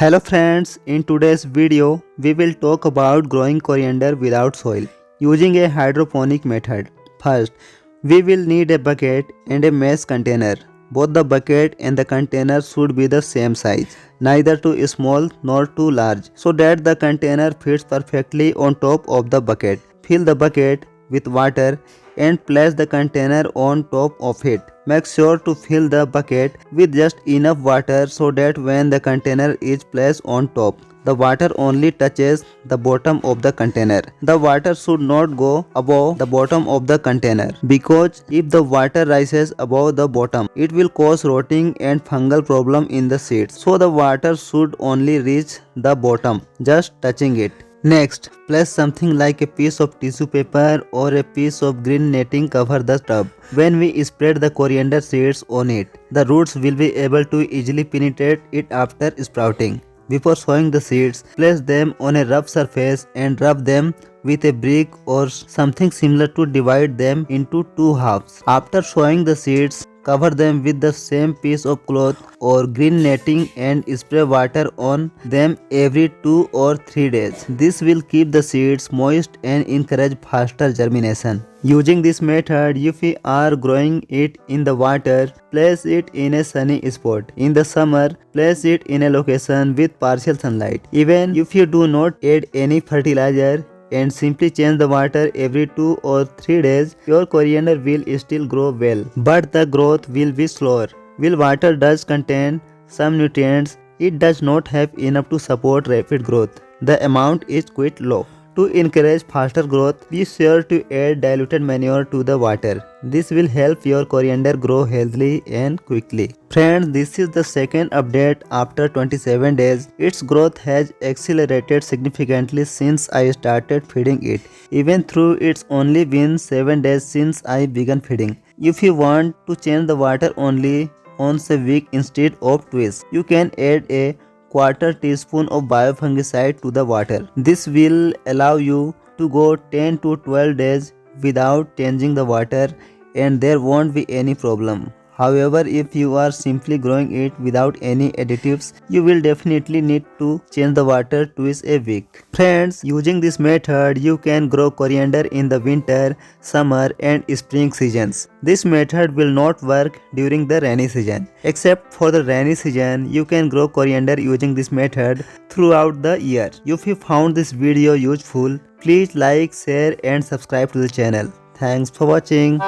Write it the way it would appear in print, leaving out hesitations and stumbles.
Hello friends, in today's video, we will talk about growing coriander without soil using a hydroponic method. First, we will need a bucket and a mesh container. Both the bucket and the container should be the same size, neither too small nor too large, so that the container fits perfectly on top of the bucket. Fill the bucket with water and place the container on top of it. Make sure to fill the bucket with just enough water so that when the container is placed on top, the water only touches the bottom of the container. The water should not go above the bottom of the container, because if the water rises above the bottom, it will cause rotting and fungal problem in the seeds. So the water should only reach the bottom, just touching it. Next, place something like a piece of tissue paper or a piece of green netting cover the tub. When we spread the coriander seeds on it, the roots will be able to easily penetrate it after sprouting. Before sowing the seeds, place them on a rough surface and rub them with a brick or something similar to divide them into two halves. After sowing the seeds, cover them with the same piece of cloth or green netting and spray water on them every 2 or 3 days. This will keep the seeds moist and encourage faster germination. Using this method, if we are growing it in the water, place it in a sunny spot. In the summer, place it in a location with partial sunlight. Even if you do not add any fertilizer and simply change the water every 2 or 3 days, your coriander will still grow well, but the growth will be slower. While water does contain some nutrients, it does not have enough to support rapid growth. The amount is quite low. To encourage faster growth, be sure to add diluted manure to the water. This will help your coriander grow healthily and quickly. Friends, this is the second update after 27 days. Its growth has accelerated significantly since I started feeding it, even though it's only been 7 days since I began feeding. If you want to change the water only once a week instead of twice, you can add a quarter teaspoon of biofungicide to the water. This will allow you to go 10 to 12 days without changing the water and there won't be any problem. However, if you are simply growing it without any additives, you will definitely need to change the water twice a week. Friends, using this method, you can grow coriander in the winter, summer and spring seasons. This method will not work during the rainy season. Except for the rainy season, you can grow coriander using this method throughout the year. If you found this video useful, please like, share and subscribe to the channel. Thanks for watching.